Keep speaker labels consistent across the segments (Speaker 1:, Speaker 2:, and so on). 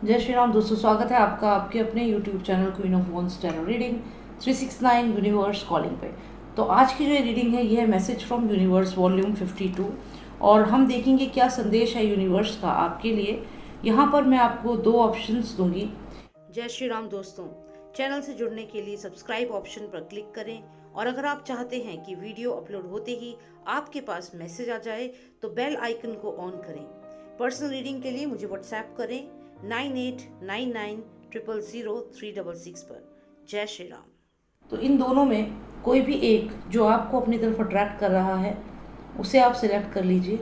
Speaker 1: जय श्री राम दोस्तों, स्वागत है आपका आपके अपने YouTube channel queen of wands tarot reading 369 universe calling पे। तो आज की जो रीडिंग है ये है मैसेज फ्रॉम यूनिवर्स वॉल्यूम 52 और हम देखेंगे क्या संदेश है यूनिवर्स का आपके लिए। यहाँ पर मैं आपको दो ऑप्शंस दूंगी। जय श्री राम दोस्तों, चैनल से जुड़ने के लिए सब्सक्राइब ऑप्शन पर क्लिक करें और अगर आप चाहते हैं कि वीडियो अपलोड होते ही आपके पास मैसेज आ जाए तो बेल आइकन को ऑन करें। पर्सनल रीडिंग के लिए मुझे व्हाट्सएप करें 9899000366 पर। जय श्री राम। तो इन दोनों में कोई भी एक जो आपको अपनी तरफ अट्रैक्ट कर रहा है उसे आप सिलेक्ट कर लीजिए।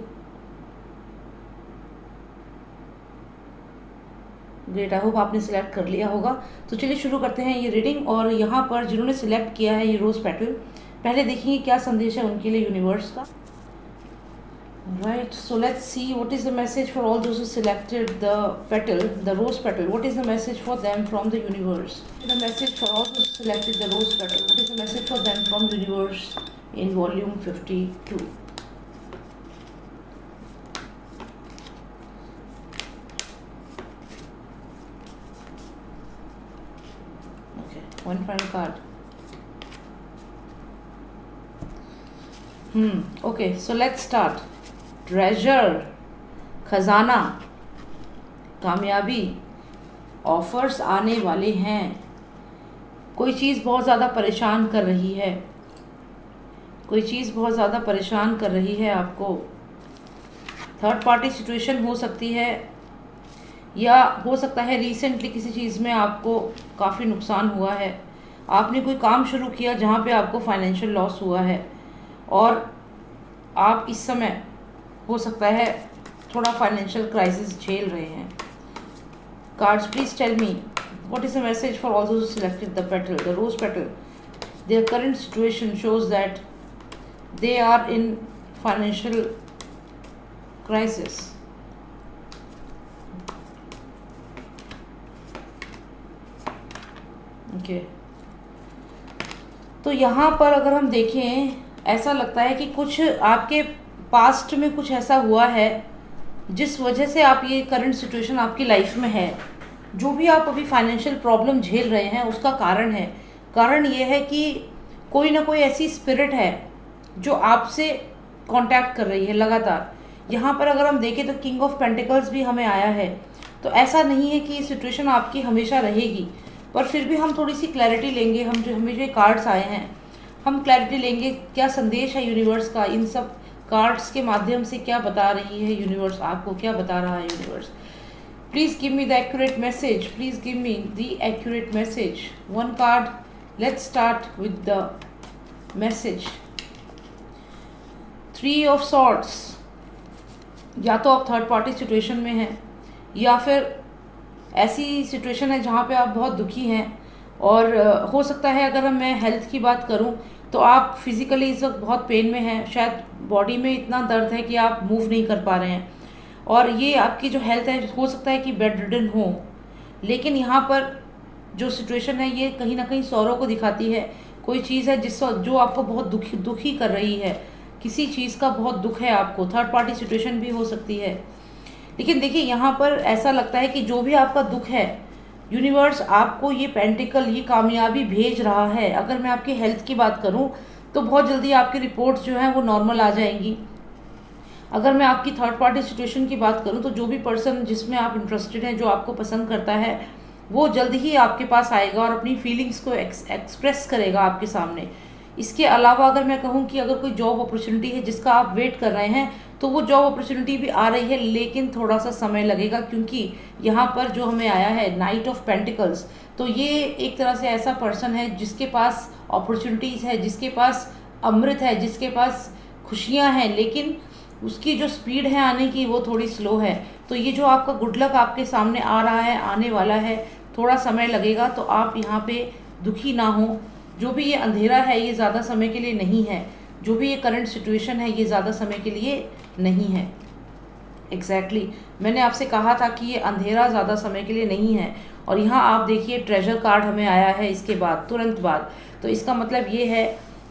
Speaker 1: ग्रेट, आई होप आपने सिलेक्ट कर लिया होगा। तो चलिए शुरू करते हैं ये रीडिंग। और यहाँ पर जिन्होंने सिलेक्ट किया है ये रोज पेटल, पहले देखेंगे क्या संदेश है उनके लिए यूनिवर्स का। Right, so let's see what is the message for all those who selected the petal, the rose petal. What is the message for them from the universe? The message for all those who selected the rose petal. What is the message for them from the universe in volume 52? Okay, one final card. Okay, so let's start. Treasure, खजाना, कामयाबी, offers आने वाले हैं। कोई चीज़ बहुत ज़्यादा परेशान कर रही है, कोई चीज़ बहुत ज़्यादा परेशान कर रही है आपको। थर्ड पार्टी सिचुएशन हो सकती है या हो सकता है रिसेंटली किसी चीज़ में आपको काफ़ी नुकसान हुआ है। आपने कोई काम शुरू किया जहाँ पे आपको फाइनेंशियल लॉस हुआ है और आप इस समय हो सकता है थोड़ा फाइनेंशियल क्राइसिस झेल रहे हैं। Cards, please tell me what is the message for all those who selected the petal, the rose petal. Their current situation shows that they are in financial crisis. Okay, तो यहाँ पर अगर हम देखें ऐसा लगता है कि कुछ आपके पास्ट में कुछ ऐसा हुआ है जिस वजह से आप ये करंट सिचुएशन आपकी लाइफ में है। जो भी आप अभी फाइनेंशियल प्रॉब्लम झेल रहे हैं उसका कारण ये है कि कोई ना कोई ऐसी स्पिरिट है जो आपसे कांटेक्ट कर रही है लगातार। यहाँ पर अगर हम देखें तो किंग ऑफ पेंटिकल्स भी हमें आया है। तो ऐसा नहीं है कि ये सिचुएशन आपकी हमेशा रहेगी, पर फिर भी हम थोड़ी सी क्लैरिटी लेंगे। हमें जो कार्ड्स आए हैं हम क्लैरिटी लेंगे क्या संदेश है यूनिवर्स का। इन सब कार्ड्स के माध्यम से क्या बता रही है यूनिवर्स, आपको क्या बता रहा है universe. Please give me the accurate message, please give me the accurate message. One card, let's start with the message. 3 of swords, या तो आप थर्ड पार्टी सिचुएशन में हैं या फिर ऐसी सिचुएशन है जहाँ पे आप बहुत दुखी हैं। और हो सकता है अगर मैं हेल्थ की बात करूँ तो आप फिज़िकली इस वक्त बहुत पेन में हैं। शायद बॉडी में इतना दर्द है कि आप मूव नहीं कर पा रहे हैं और ये आपकी जो हेल्थ है हो सकता है कि बेड रिडन हो। लेकिन यहाँ पर जो सिचुएशन है ये कहीं ना कहीं सौरों को दिखाती है। कोई चीज़ है जो आपको बहुत दुखी कर रही है। किसी चीज़ का बहुत दुख है आपको। थर्ड पार्टी सिचुएशन भी हो सकती है। लेकिन देखिए यहाँ पर ऐसा लगता है कि जो भी आपका दुख है यूनिवर्स आपको ये पेंटिकल, ये कामयाबी भेज रहा है। अगर मैं आपकी हेल्थ की बात करूं तो बहुत जल्दी आपकी रिपोर्ट्स जो हैं वो नॉर्मल आ जाएंगी। अगर मैं आपकी थर्ड पार्टी सिचुएशन की बात करूं तो जो भी पर्सन जिसमें आप इंटरेस्टेड हैं, जो आपको पसंद करता है, वो जल्द ही आपके पास आएगा और अपनी फीलिंग्स को एक्सप्रेस करेगा आपके सामने। इसके अलावा अगर मैं कहूँ कि अगर कोई जॉब अपॉर्चुनिटी है जिसका आप वेट कर रहे हैं तो वो जॉब अपॉर्चुनिटी भी आ रही है, लेकिन थोड़ा सा समय लगेगा क्योंकि यहाँ पर जो हमें आया है नाइट ऑफ पेंटिकल्स। तो ये एक तरह से ऐसा पर्सन है जिसके पास अपॉर्चुनिटीज़ है, जिसके पास अमृत है, जिसके पास खुशियाँ हैं, लेकिन उसकी जो स्पीड है आने की वो थोड़ी स्लो है। तो ये जो आपका गुड लक आपके सामने आ रहा है, आने वाला है, थोड़ा समय लगेगा। तो आप यहाँ पे दुखी ना हो। जो भी ये अंधेरा है ये ज़्यादा समय के लिए नहीं है। जो भी ये करंट सिचुएशन है ये ज़्यादा समय के लिए नहीं है। एग्जैक्टली मैंने आपसे कहा था कि ये अंधेरा ज़्यादा समय के लिए नहीं है। और यहाँ आप देखिए ट्रेजर कार्ड हमें आया है इसके बाद, तुरंत बाद। तो इसका मतलब ये है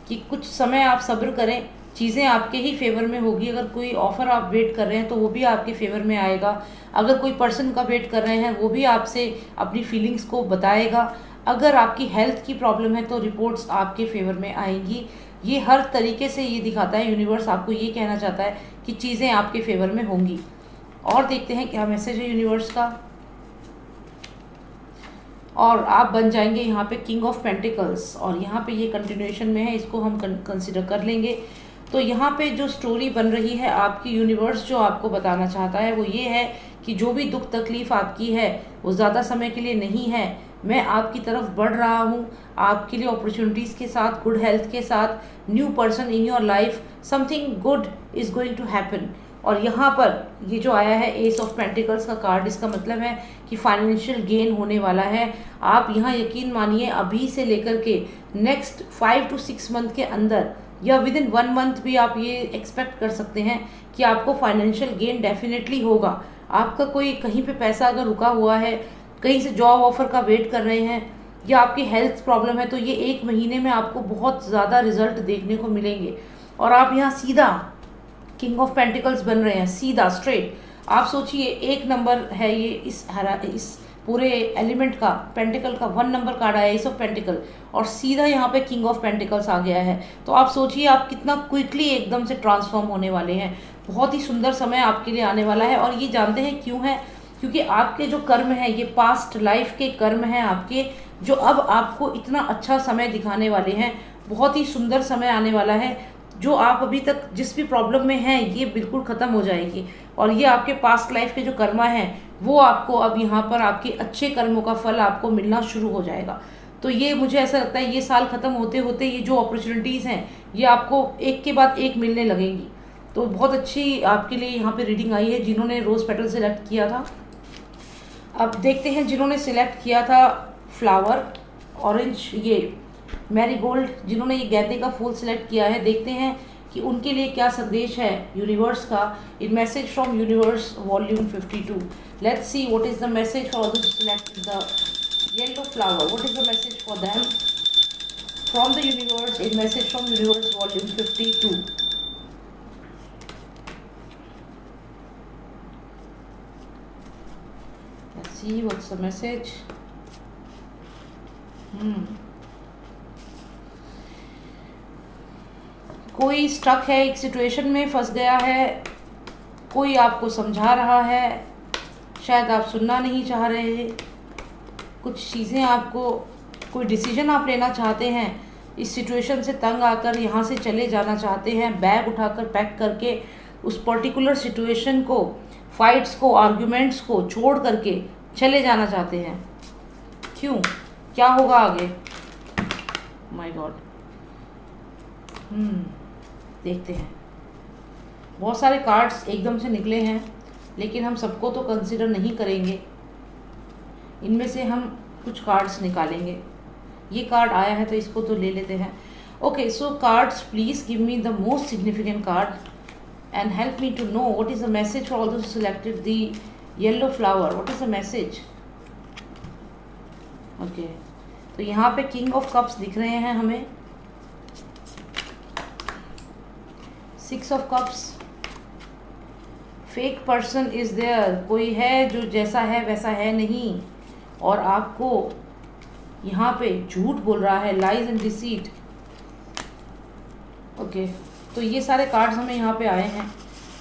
Speaker 1: कि कुछ समय आप सब्र करें, चीज़ें आपके ही फेवर में होगी। अगर कोई ऑफ़र आप वेट कर रहे हैं तो वो भी आपके फेवर में आएगा। अगर कोई पर्सन का वेट कर रहे हैं वो भी आपसे अपनी फीलिंग्स को बताएगा। अगर आपकी हेल्थ की प्रॉब्लम है तो रिपोर्ट्स आपके फेवर में आएंगी। ये हर तरीके से ये दिखाता है, यूनिवर्स आपको ये कहना चाहता है कि चीज़ें आपके फेवर में होंगी। और देखते हैं क्या मैसेज है यूनिवर्स का। और आप बन जाएंगे यहाँ पे किंग ऑफ पेंटिकल्स, और यहाँ पे ये कंटिन्यूएशन में है, इसको हम कंसिडर कर लेंगे। तो यहाँ पे जो स्टोरी बन रही है, आपकी यूनिवर्स जो आपको बताना चाहता है वो ये है कि जो भी दुख तकलीफ़ आपकी है वो ज़्यादा समय के लिए नहीं है। मैं आपकी तरफ बढ़ रहा हूँ, आपके लिए अपॉर्चुनिटीज़ के साथ, गुड हेल्थ के साथ, new person in your life, something good is going to happen. और यहाँ पर ये जो आया है एस ऑफ पेंटिकल्स का कार्ड, इसका मतलब है कि फाइनेंशियल गेन होने वाला है। आप यहाँ यकीन मानिए अभी से लेकर के नेक्स्ट 5 to 6 मंथ के अंदर या विद इन 1 मंथ भी आप ये एक्सपेक्ट कर सकते हैं कि आपको फाइनेंशियल गेन डेफिनेटली होगा। आपका कोई कहीं पे पैसा अगर रुका हुआ है, कहीं से जॉब ऑफर का वेट कर रहे हैं, या आपकी हेल्थ प्रॉब्लम है, तो ये 1 महीने में आपको बहुत ज़्यादा रिजल्ट देखने को मिलेंगे। और आप यहाँ सीधा किंग ऑफ पेंटिकल्स बन रहे हैं, सीधा स्ट्रेट। आप सोचिए 1 नंबर है ये, इस पूरे एलिमेंट का, पेंटिकल का 1 नंबर कार्ड आया, एस ऑफ पेंटिकल, और सीधा यहाँ पे किंग ऑफ पेंटिकल्स आ गया है। तो आप सोचिए आप कितना क्विकली एकदम से ट्रांसफॉर्म होने वाले हैं। बहुत ही सुंदर समय आपके लिए आने वाला है। और ये जानते हैं क्यों है? क्योंकि आपके जो कर्म है, ये पास्ट लाइफ के कर्म हैं आपके, जो अब आपको इतना अच्छा समय दिखाने वाले हैं। बहुत ही सुंदर समय आने वाला है। जो आप अभी तक जिस भी प्रॉब्लम में हैं, ये बिल्कुल ख़त्म हो जाएगी। और ये आपके पास्ट लाइफ के जो कर्मा हैं वो आपको अब यहाँ पर आपके अच्छे कर्मों का फल आपको मिलना शुरू हो जाएगा। तो ये मुझे ऐसा लगता है ये साल ख़त्म होते होते ये जो अपॉर्चुनिटीज़ हैं ये आपको एक के बाद एक मिलने लगेंगी। तो बहुत अच्छी आपके लिए यहाँ पे रीडिंग आई है जिन्होंने रोज़ पेटल सेलेक्ट किया था। अब देखते हैं जिन्होंने सिलेक्ट किया था फ्लावर ऑरेंज, ये मैरीगोल्ड, जिन्होंने ये गेंदे का फूल सिलेक्ट किया है, देखते हैं कि उनके लिए क्या संदेश है यूनिवर्स का। In message from universe volume 52। Let's see what is the message for this selected the yellow flower. What is the message for them from the universe in message from universe volume 52। Let's see what's the message. कोई stuck है, एक situation में फंस गया है, कोई आपको समझा रहा है, शायद आप सुनना नहीं चाह रहे, कुछ चीज़ें आपको, कोई डिसीजन आप लेना चाहते हैं, इस सिचुएशन से तंग आकर यहाँ से चले जाना चाहते हैं, बैग उठाकर पैक करके उस पर्टिकुलर सिचुएशन को, फाइट्स को, आर्ग्यूमेंट्स को छोड़ करके चले जाना चाहते हैं। क्यों? क्या होगा आगे? My God. देखते हैं। बहुत सारे कार्ड्स एकदम से निकले हैं, लेकिन हम सबको तो कंसिडर नहीं करेंगे। इनमें से हम कुछ कार्ड्स निकालेंगे। ये कार्ड आया है तो इसको तो ले लेते हैं। Okay, so cards please give me the most significant card and help me to know what is the message for all those selected the yellow flower. What is the message? Okay, तो यहाँ पे king of cups दिख रहे हैं हमें, 6 of cups, fake person is there, कोई है जो जैसा है वैसा है नहीं, और आपको यहाँ पे झूठ बोल रहा है, लाइज एंड डिसीट। ओके, तो ये सारे कार्ड्स हमें यहाँ पे आए हैं।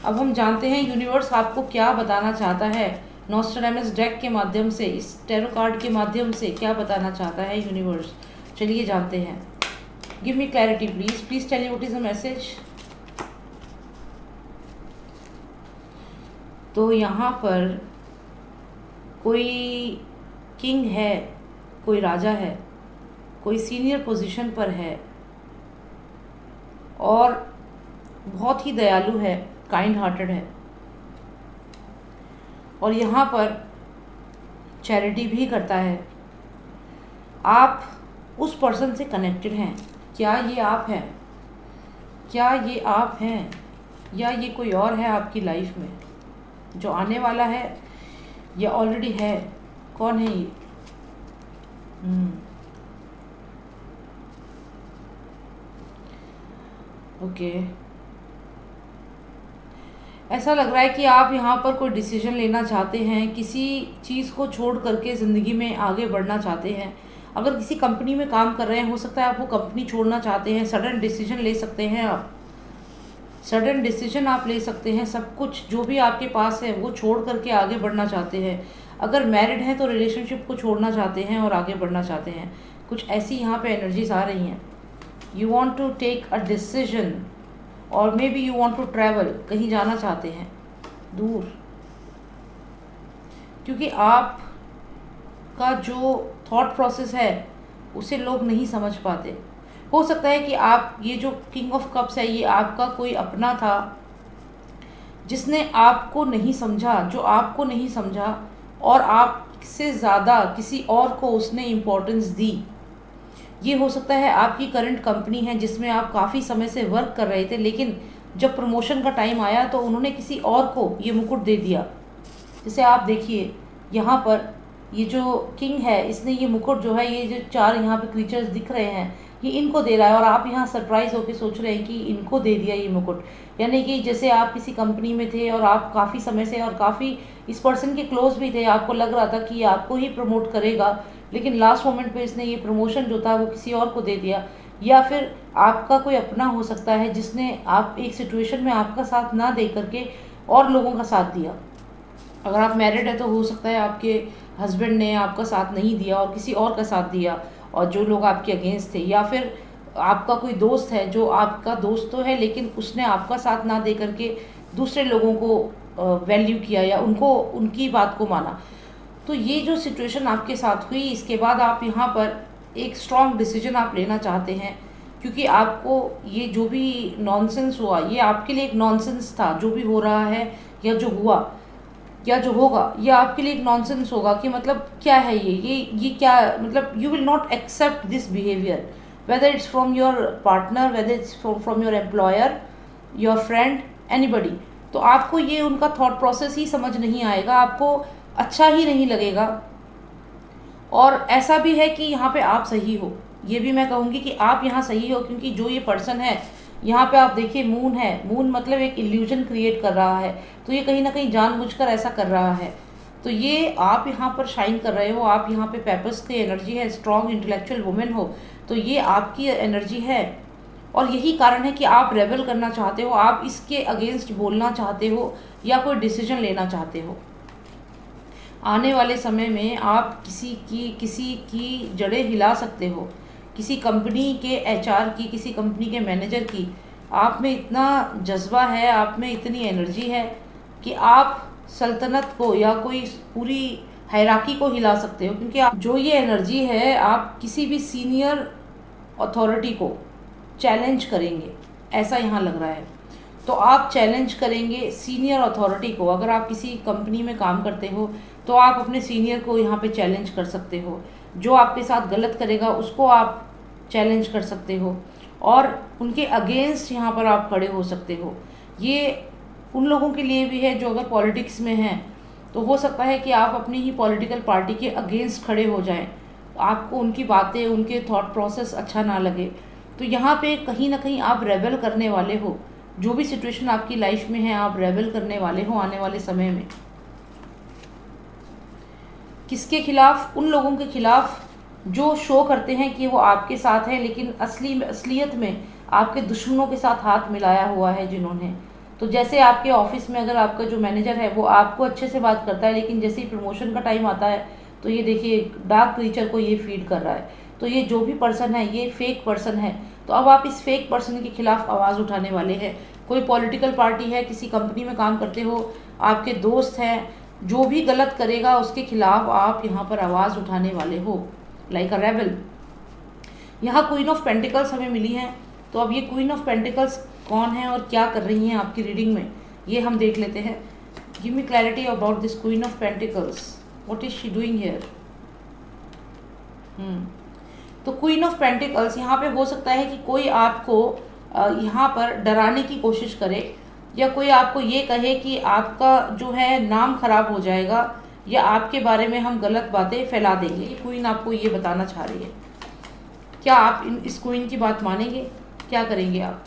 Speaker 1: अब हम जानते हैं यूनिवर्स आपको क्या बताना चाहता है नॉस्ट्रैडामस डेक के माध्यम से, इस टैरो कार्ड के माध्यम से क्या बताना चाहता है यूनिवर्स। चलिए जानते हैं। Give me clarity please, please tell me what is the message. तो यहाँ पर कोई किंग है, कोई राजा है, कोई सीनियर पोजीशन पर है और बहुत ही दयालु है, काइंड हार्टेड है, और यहाँ पर चैरिटी भी करता है। आप उस पर्सन से कनेक्टेड हैं। क्या ये आप हैं? क्या ये आप हैं या ये कोई और है आपकी लाइफ में जो आने वाला है या ऑलरेडी है? कौन है ये? ओके, ऐसा लग रहा है कि आप यहाँ पर कोई डिसीजन लेना चाहते हैं, किसी चीज़ को छोड़ करके ज़िंदगी में आगे बढ़ना चाहते हैं। अगर किसी कंपनी में काम कर रहे हैं, हो सकता है आप वो कंपनी छोड़ना चाहते हैं। सडन डिसीजन ले सकते हैं आप, सडन डिसीजन आप ले सकते हैं। सब कुछ जो भी आपके पास है वो छोड़ करके आगे बढ़ना चाहते हैं। अगर मैरिड हैं तो रिलेशनशिप को छोड़ना चाहते हैं और आगे बढ़ना चाहते हैं। कुछ ऐसी यहाँ पे एनर्जीज आ रही हैं। You want to take a decision और maybe you want to travel, कहीं जाना चाहते हैं दूर, क्योंकि आप का जो थॉट प्रोसेस है उसे लोग नहीं समझ पाते। हो सकता है कि आप, ये जो किंग ऑफ कप्स है, ये आपका कोई अपना था जिसने आपको नहीं समझा, जो आपको नहीं समझा और आपसे ज़्यादा किसी और को उसने इम्पोर्टेंस दी। ये हो सकता है आपकी करंट कंपनी है जिसमें आप काफ़ी समय से वर्क कर रहे थे, लेकिन जब प्रमोशन का टाइम आया तो उन्होंने किसी और को ये मुकुट दे दिया। जैसे आप देखिए यहाँ पर ये जो किंग है, इसने ये मुकुट जो है, ये जो 4 यहाँ पे क्रीचर्स दिख रहे हैं, ये इनको दे रहा है और आप यहाँ सरप्राइज होकर सोच रहे हैं कि इनको दे दिया ये मुकुट। यानी कि जैसे आप किसी कंपनी में थे और आप काफ़ी समय से और काफ़ी इस पर्सन के क्लोज भी थे, आपको लग रहा था कि ये आपको ही प्रमोट करेगा, लेकिन लास्ट मोमेंट पे इसने ये प्रमोशन जो था वो किसी और को दे दिया। या फिर आपका कोई अपना हो सकता है जिसने आप एक सिचुएशन में आपका साथ ना दे करके और लोगों का साथ दिया। अगर आप मैरिड है तो हो सकता है आपके हस्बैंड ने आपका साथ नहीं दिया और किसी और का साथ दिया, और जो लोग आपके अगेंस्ट थे। या फिर आपका कोई दोस्त है जो आपका दोस्त तो है लेकिन उसने आपका साथ ना दे करके दूसरे लोगों को वैल्यू किया या उनको, उनकी बात को माना। तो ये जो सिचुएशन आपके साथ हुई, इसके बाद आप यहाँ पर एक स्ट्रॉन्ग डिसीजन आप लेना चाहते हैं, क्योंकि आपको ये जो भी नॉनसेंस हुआ, ये आपके लिए एक नॉनसेंस था। जो भी हो रहा है या जो हुआ या जो होगा, ये आपके लिए एक नॉनसेंस होगा कि मतलब क्या है ये क्या, मतलब you will not accept this behaviour, whether it's from your partner, whether it's from your employer, your friend, anybody. तो आपको ये उनका थॉट प्रोसेस ही समझ नहीं आएगा, आपको अच्छा ही नहीं लगेगा। और ऐसा भी है कि यहाँ पे आप सही हो, ये भी मैं कहूँगी कि आप यहाँ सही हो, क्योंकि जो ये पर्सन है यहाँ पे आप देखिए मून है, मून मतलब एक इल्यूजन क्रिएट कर रहा है, तो ये कहीं ना कहीं जानबूझकर ऐसा कर रहा है। तो ये आप यहाँ पर शाइन कर रहे हो, आप यहाँ पे पेपर्स की एनर्जी है, स्ट्रॉन्ग इंटेलेक्चुअल वुमेन हो, तो ये आपकी एनर्जी है। और यही कारण है कि आप रेबल करना चाहते हो, आप इसके अगेंस्ट बोलना चाहते हो या कोई डिसीजन लेना चाहते हो। आने वाले समय में आप किसी की जड़ें हिला सकते हो, किसी कंपनी के एचआर की, किसी कंपनी के मैनेजर की। आप में इतना जज्बा है, आप में इतनी एनर्जी है कि आप सल्तनत को या कोई पूरी हायरार्की को हिला सकते हो, क्योंकि आप जो ये एनर्जी है, आप किसी भी सीनियर अथॉरिटी को चैलेंज करेंगे, ऐसा यहाँ लग रहा है। तो आप चैलेंज करेंगे सीनियर अथॉरिटी को। अगर आप किसी कंपनी में काम करते हो तो आप अपने सीनियर को यहाँ पे चैलेंज कर सकते हो, जो आपके साथ गलत करेगा उसको आप चैलेंज कर सकते हो और उनके अगेंस्ट यहाँ पर आप खड़े हो सकते हो। ये उन लोगों के लिए भी है जो अगर पॉलिटिक्स में हैं, तो हो सकता है कि आप अपनी ही पॉलिटिकल पार्टी के अगेंस्ट खड़े हो जाएं, आपको उनकी बातें, उनके थॉट प्रोसेस अच्छा ना लगे। तो यहाँ पे कहीं ना कहीं आप रेबल करने वाले हो, जो भी सिचुएशन आपकी लाइफ में है आप रेबल करने वाले हो आने वाले समय में। किसके खिलाफ? उन लोगों के खिलाफ जो शो करते हैं कि वो आपके साथ हैं, लेकिन असलियत में आपके दुश्मनों के साथ हाथ मिलाया हुआ है जिन्होंने। तो जैसे आपके ऑफिस में अगर आपका जो मैनेजर है वो आपको अच्छे से बात करता है, लेकिन जैसे ही प्रमोशन का टाइम आता है तो ये देखिए डार्क क्रीचर को ये फीड कर रहा है। तो ये जो भी पर्सन है ये फेक पर्सन है। तो अब आप इस फेक पर्सन के खिलाफ आवाज़ उठाने वाले हैं। कोई पॉलिटिकल पार्टी है, किसी कंपनी में काम करते हो, आपके दोस्त हैं, जो भी गलत करेगा उसके खिलाफ आप यहाँ पर आवाज़ उठाने वाले हो, लाइक अ रेबल। यहाँ क्वीन ऑफ पेंटिकल्स हमें मिली है, तो अब ये क्वीन ऑफ पेंटिकल्स कौन है और क्या कर रही हैं आपकी रीडिंग में, ये हम देख लेते हैं। Give me clarity about this queen of pentacles, what is she doing here. तो क्वीन ऑफ पेंटिकल्स यहाँ पे हो सकता है कि कोई आपको यहाँ पर डराने की कोशिश करे, या कोई आपको ये कहे कि आपका जो है नाम खराब हो जाएगा, या आपके बारे में हम गलत बातें फैला देंगे। ये क्वीन आपको ये बताना चाह रही है। क्या आप इस क्वीन की बात मानेंगे? क्या करेंगे आप?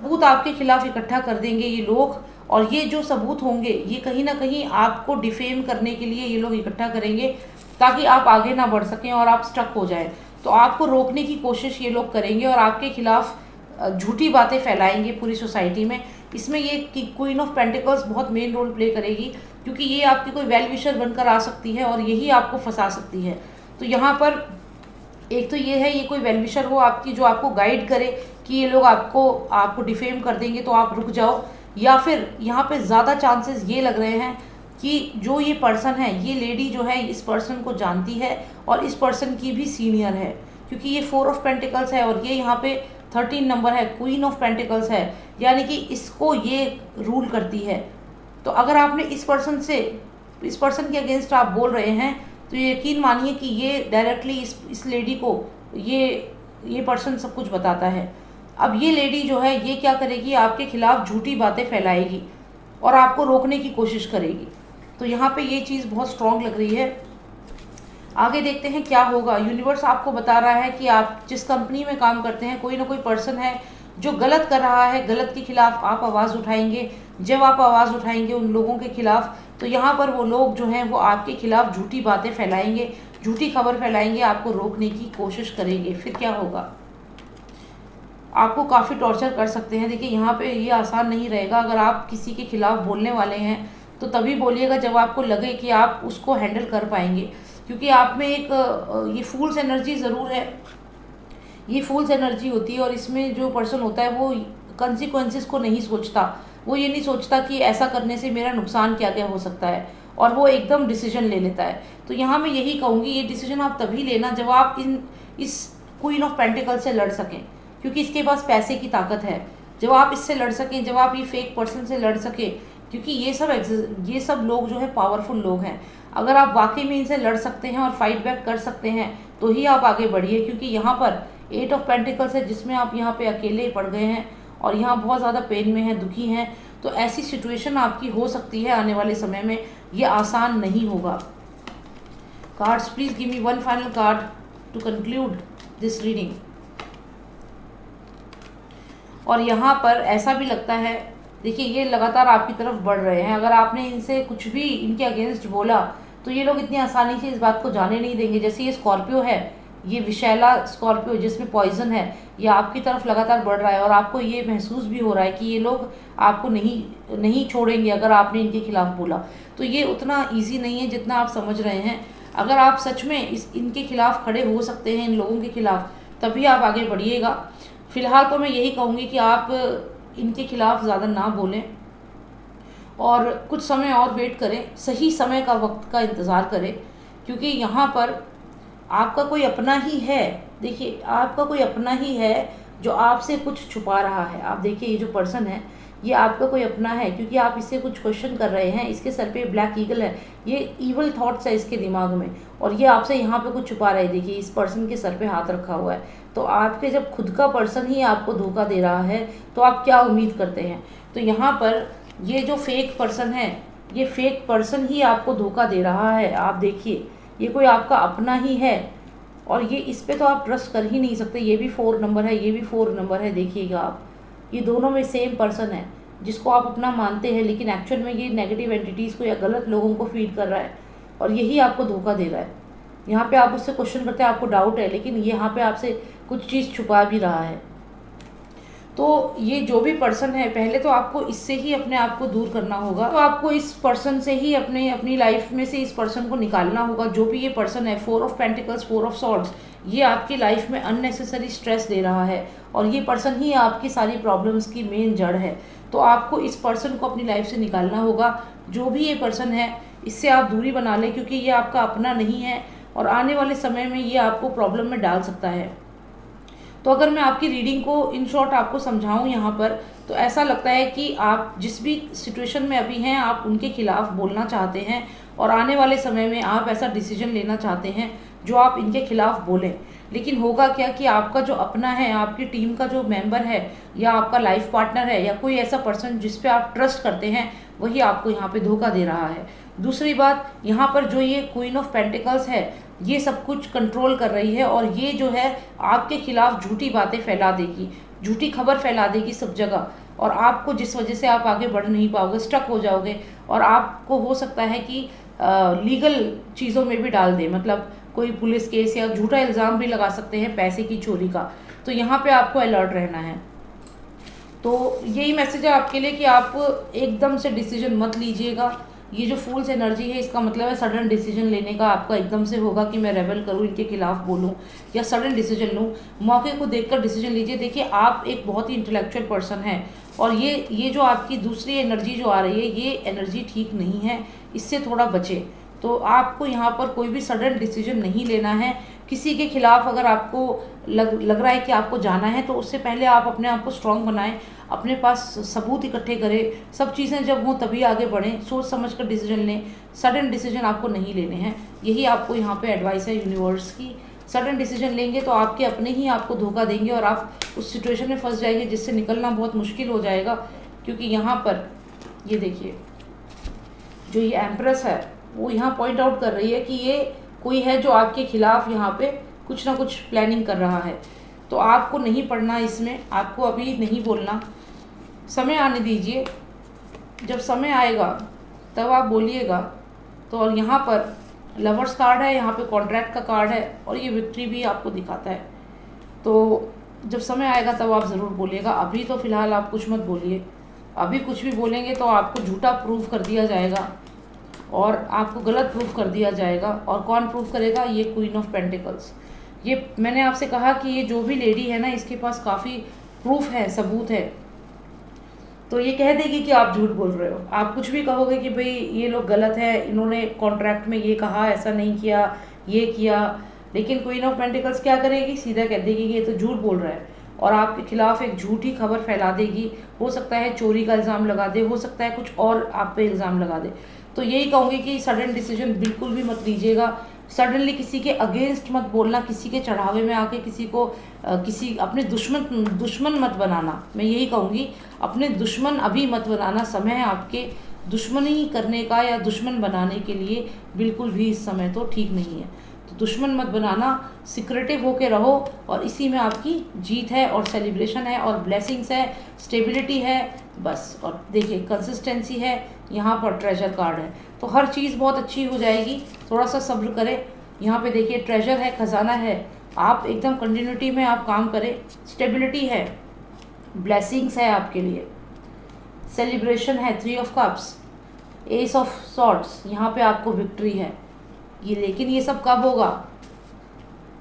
Speaker 1: भूत आपके खिलाफ इकट्ठा कर देंगे ये लोग, और ये जो सबूत होंगे ये कहीं ना कहीं आपको डिफेम करने के लिए ये लोग इकट्ठा करेंगे, ताकि आप आगे ना बढ़ सकें और आप स्टक हो जाएं। तो आपको रोकने की कोशिश ये लोग करेंगे और आपके खिलाफ झूठी बातें फैलाएंगे पूरी सोसाइटी में। इसमें ये क्वीन ऑफ पेंटिकल्स बहुत मेन रोल प्ले करेगी, क्योंकि ये आपकी कोई वेल विशर बनकर आ सकती है और यही आपको फंसा सकती है। तो यहाँ पर एक तो ये है, ये कोई वेल विशर हो आपकी जो आपको गाइड करे कि ये लोग आपको डिफेम कर देंगे तो आप रुक जाओ। या फिर यहाँ पे ज़्यादा चांसेस ये लग रहे हैं कि जो ये पर्सन है, ये लेडी जो है इस पर्सन को जानती है और इस पर्सन की भी सीनियर है, क्योंकि ये 4 ऑफ पेंटिकल्स है और ये यहाँ पे 13 नंबर है, क्वीन ऑफ पेंटिकल्स है, यानी कि इसको ये रूल करती है। तो अगर आपने इस पर्सन के अगेंस्ट आप बोल रहे हैं तो यकीन मानिए कि ये डायरेक्टली इस लेडी को ये पर्सन सब कुछ बताता है। अब ये लेडी जो है ये क्या करेगी, आपके खिलाफ झूठी बातें फैलाएगी और आपको रोकने की कोशिश करेगी। तो यहाँ पे ये चीज़ बहुत स्ट्रॉन्ग लग रही है। आगे देखते हैं क्या होगा। यूनिवर्स आपको बता रहा है कि आप जिस कंपनी में काम करते हैं कोई ना कोई पर्सन है जो गलत कर रहा है, गलत के खिलाफ आप आवाज़ उठाएंगे। जब आप आवाज़ उठाएंगे उन लोगों के खिलाफ, तो यहाँ पर वो लोग जो हैं वो आपके खिलाफ झूठी बातें फैलाएंगे, झूठी खबर फैलाएंगे, आपको रोकने की कोशिश करेंगे। फिर क्या होगा, आपको काफ़ी टॉर्चर कर सकते हैं। देखिए यहाँ पे ये आसान नहीं रहेगा। अगर आप किसी के खिलाफ बोलने वाले हैं तो तभी बोलिएगा जब आपको लगे कि आप उसको हैंडल कर पाएंगे, क्योंकि आप में एक ये फूल्स एनर्जी ज़रूर है, ये फूल्स एनर्जी होती है। और इसमें जो पर्सन होता है वो कंसिक्वेंसेस को नहीं सोचता, वो ये नहीं सोचता कि ऐसा करने से मेरा नुकसान क्या क्या हो सकता है, और वो एकदम डिसीजन ले लेता है। तो यहाँ मैं यही कहूँगी, ये डिसीजन आप तभी लेना जब आप इस क्वीन ऑफ पेंटिकल से लड़ सकें, क्योंकि इसके पास पैसे की ताकत है। जब आप इससे लड़ सकें, जब आप ये फेक पर्सन से लड़ सकें, क्योंकि ये सब लोग जो है पावरफुल लोग हैं। अगर आप वाकई में इनसे लड़ सकते हैं और फाइट बैक कर सकते हैं तो ही आप आगे बढ़िए, क्योंकि यहाँ पर 8 ऑफ पेंटिकल्स है जिसमें आप यहाँ पे अकेले पड़ गए हैं और यहाँ बहुत ज़्यादा पेन में हैं, दुखी हैं। तो ऐसी सिचुएशन आपकी हो सकती है आने वाले समय में, ये आसान नहीं होगा। Cards please give me one final card to conclude this reading. और यहाँ पर ऐसा भी लगता है, देखिए ये लगातार आपकी तरफ बढ़ रहे हैं। अगर आपने इनसे कुछ भी इनके अगेंस्ट बोला तो ये लोग इतनी आसानी से इस बात को जाने नहीं देंगे। जैसे ये स्कॉर्पियो है, ये विशैला स्कॉर्पियो जिसमें पॉइजन है, ये आपकी तरफ लगातार बढ़ रहा है और आपको ये महसूस भी हो रहा है कि ये लोग आपको नहीं छोड़ेंगे अगर आपने इनके खिलाफ बोला। तो ये उतना ईजी नहीं है जितना आप समझ रहे हैं। अगर आप सच में इनके खिलाफ खड़े हो सकते हैं, इन लोगों के खिलाफ, तभी आप आगे बढ़िएगा। फिलहाल तो मैं यही कहूँगी कि आप इनके खिलाफ ज़्यादा ना बोलें और कुछ समय और वेट करें, सही समय का वक्त का इंतज़ार करें, क्योंकि यहाँ पर आपका कोई अपना ही है। देखिए आपका कोई अपना ही है जो आपसे कुछ छुपा रहा है। आप देखिए ये जो पर्सन है ये आपका कोई अपना है, क्योंकि आप इससे कुछ क्वेश्चन कर रहे हैं। इसके सर पे ब्लैक ईगल है, ये इवल थॉट्स है इसके दिमाग में और ये आपसे यहाँ पे कुछ छुपा रहा है। देखिए इस पर्सन के सर पे हाथ रखा हुआ है। तो आपके जब खुद का पर्सन ही आपको धोखा दे रहा है तो आप क्या उम्मीद करते हैं। तो यहाँ पर ये जो फेक पर्सन है, ये फेक पर्सन ही आपको धोखा दे रहा है। आप देखिए ये कोई आपका अपना ही है और ये इस पे तो आप ट्रस्ट कर ही नहीं सकते। ये भी 4 नंबर है, ये भी 4 नंबर है। देखिएगा आप, ये दोनों में सेम पर्सन है जिसको आप अपना मानते हैं, लेकिन एक्चुअल में ये नेगेटिव एंटिटीज़ को या गलत लोगों को फीड कर रहा है और यही आपको धोखा दे रहा है। यहाँ पे आप उससे क्वेश्चन करते हैं, आपको डाउट है, लेकिन यहाँ पे आपसे कुछ चीज़ छुपा भी रहा है। तो ये जो भी पर्सन है, पहले तो आपको इससे ही अपने आप को दूर करना होगा। तो आपको इस पर्सन से ही अपनी लाइफ में से इस पर्सन को निकालना होगा। जो भी ये पर्सन है, 4 ऑफ पेंटिकल्स, 4 ऑफ सॉर्ड्स, ये आपकी लाइफ में अननेसेसरी स्ट्रेस दे रहा है और ये पर्सन ही आपकी सारी प्रॉब्लम्स की मेन जड़ है। तो आपको इस पर्सन को अपनी लाइफ से निकालना होगा। जो भी ये पर्सन है इससे आप दूरी बना लें, क्योंकि ये आपका अपना नहीं है और आने वाले समय में ये आपको प्रॉब्लम में डाल सकता है। तो अगर मैं आपकी रीडिंग को इन शॉर्ट आपको समझाऊं यहाँ पर, तो ऐसा लगता है कि आप जिस भी सिचुएशन में अभी हैं आप उनके खिलाफ बोलना चाहते हैं और आने वाले समय में आप ऐसा डिसीजन लेना चाहते हैं जो आप इनके खिलाफ बोलें। लेकिन होगा क्या कि आपका जो अपना है, आपकी टीम का जो मेंबर है या आपका लाइफ पार्टनर है या कोई ऐसा पर्सन जिस पे आप ट्रस्ट करते हैं, वही आपको यहाँ पे धोखा दे रहा है। दूसरी बात, यहाँ पर जो ये क्वीन ऑफ पेंटिकल्स है ये सब कुछ कंट्रोल कर रही है और ये जो है आपके खिलाफ झूठी बातें फैला देगी, झूठी खबर फैला देगी सब जगह। और आपको जिस वजह से आप आगे बढ़ नहीं पाओगे, स्टक हो जाओगे, और आपको हो सकता है कि लीगल चीज़ों में भी डाल दे, मतलब कोई पुलिस केस या झूठा इल्ज़ाम भी लगा सकते हैं पैसे की चोरी का। तो यहाँ पे आपको अलर्ट रहना है। तो यही मैसेज है आपके लिए कि आप एकदम से डिसीजन मत लीजिएगा। ये जो फूल्स एनर्जी है, इसका मतलब है सडन डिसीजन लेने का आपका एकदम से होगा कि मैं रेबल करूँ, इनके खिलाफ बोलूँ या सडन डिसीजन लूँ। मौके को देखकर डिसीजन लीजिए। देखिए, आप एक बहुत ही इंटेलेक्चुअल पर्सन हैं, और ये जो आपकी दूसरी एनर्जी जो आ रही है, ये एनर्जी ठीक नहीं है, इससे थोड़ा बचे। तो आपको यहाँ पर कोई भी सडन डिसीजन नहीं लेना है। किसी के खिलाफ अगर आपको लग रहा है कि आपको जाना है, तो उससे पहले आप अपने आप को स्ट्रांग बनाएं, अपने पास सबूत इकट्ठे करें, सब चीज़ें जब हों तभी आगे बढ़ें, सोच समझ कर डिसीजन लें। सडन डिसीजन आपको नहीं लेने हैं, यही आपको यहाँ पे एडवाइस है यूनिवर्स की। सडन डिसीजन लेंगे तो आपके अपने ही आपको धोखा देंगे और आप उस सिचुएशन में फंस जाएंगे जिससे निकलना बहुत मुश्किल हो जाएगा। क्योंकि यहाँ पर ये देखिए, जो ये एम्प्रेस है वो यहाँ पॉइंट आउट कर रही है कि ये कोई है जो आपके खिलाफ यहाँ पे कुछ ना कुछ प्लानिंग कर रहा है। तो आपको नहीं पढ़ना इसमें, आपको अभी नहीं बोलना, समय आने दीजिए। जब समय आएगा तब आप बोलिएगा। तो और यहाँ पर लवर्स कार्ड है, यहाँ पे कॉन्ट्रैक्ट का कार्ड है, और ये विक्ट्री भी आपको दिखाता है। तो जब समय आएगा तब आप ज़रूर बोलिएगा। अभी तो फ़िलहाल आप कुछ मत बोलिए। अभी कुछ भी बोलेंगे तो आपको झूठा प्रूफ कर दिया जाएगा और आपको गलत प्रूफ कर दिया जाएगा। और कौन प्रूफ करेगा? ये क्वीन ऑफ पेंटिकल्स। ये मैंने आपसे कहा कि ये जो भी लेडी है ना, इसके पास काफ़ी प्रूफ है, सबूत है। तो ये कह देगी कि आप झूठ बोल रहे हो। आप कुछ भी कहोगे कि भाई ये लोग गलत है, इन्होंने कॉन्ट्रैक्ट में ये कहा, ऐसा नहीं किया, ये किया, लेकिन क्वीन ऑफ पेंटिकल्स क्या करेगी? सीधा कह देगी कि ये तो झूठ बोल रहा है, और आपके खिलाफ एक झूठी खबर फैला देगी। हो सकता है चोरी का इल्ज़ाम लगा दे, हो सकता है कुछ और आप पे इल्ज़ाम लगा दे। तो यही कहूँगी कि सडन डिसीजन बिल्कुल भी मत लीजिएगा। सडनली किसी के अगेंस्ट मत बोलना, किसी के चढ़ावे में आके किसी को किसी अपने दुश्मन मत बनाना। मैं यही कहूँगी, अपने दुश्मन अभी मत बनाना। समय है आपके दुश्मनी करने का या दुश्मन बनाने के लिए, बिल्कुल भी इस समय तो ठीक नहीं है। तो दुश्मन मत बनाना, सिक्रेटिव होके रहो, और इसी में आपकी जीत है और सेलिब्रेशन है और ब्लेसिंग्स है, स्टेबिलिटी है, बस। और देखिए कंसिस्टेंसी है, यहाँ पर ट्रेजर कार्ड है, तो हर चीज़ बहुत अच्छी हो जाएगी। थोड़ा सा सब्र करें। यहाँ पे देखिए ट्रेजर है, खजाना है, आप एकदम कंटिन्यूटी में आप काम करें, स्टेबिलिटी है, ब्लेसिंग्स है आपके लिए, सेलिब्रेशन है, 3 of cups, S of swords, यहाँ पे आपको विक्ट्री है। ये लेकिन ये सब कब होगा?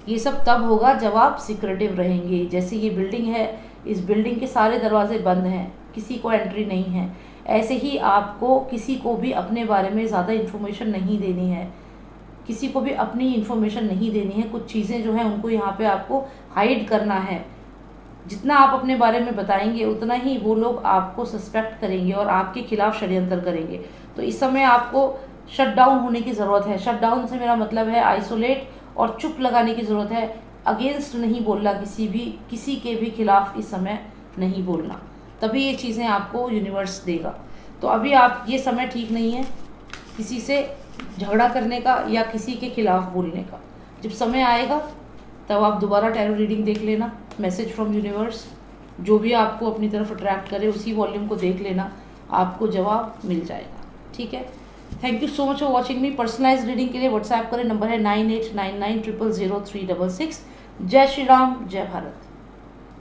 Speaker 1: ये सब तब होगा जब आप सिक्रेटिव रहेंगे। जैसे ये बिल्डिंग है, इस बिल्डिंग के सारे दरवाजे बंद हैं, किसी को एंट्री नहीं है। ऐसे ही आपको किसी को भी अपने बारे में ज़्यादा इन्फॉर्मेशन नहीं देनी है, किसी को भी अपनी इन्फॉर्मेशन नहीं देनी है। कुछ चीज़ें जो हैं उनको यहाँ पे आपको हाइड करना है। जितना आप अपने बारे में बताएंगे उतना ही वो लोग आपको सस्पेक्ट करेंगे और आपके खिलाफ षड्यंत्र करेंगे। तो इस समय आपको शट डाउन होने की ज़रूरत है। शट डाउन से मेरा मतलब है आइसोलेट और चुप लगाने की ज़रूरत है। अगेंस्ट नहीं बोलना, किसी के भी खिलाफ इस समय नहीं बोलना, तभी ये चीज़ें आपको यूनिवर्स देगा। तो अभी आप ये समय ठीक नहीं है किसी से झगड़ा करने का या किसी के खिलाफ बोलने का। जब समय आएगा तब आप दोबारा टैरो रीडिंग देख लेना, मैसेज फ्रॉम यूनिवर्स, जो भी आपको अपनी तरफ अट्रैक्ट करे उसी वॉल्यूम को देख लेना, आपको जवाब मिल जाएगा। ठीक है, thank you so much for watching me. Personalise reading के लिए व्हाट्सएप करें, नंबर है 9899000366। जय श्री राम, जय भारत।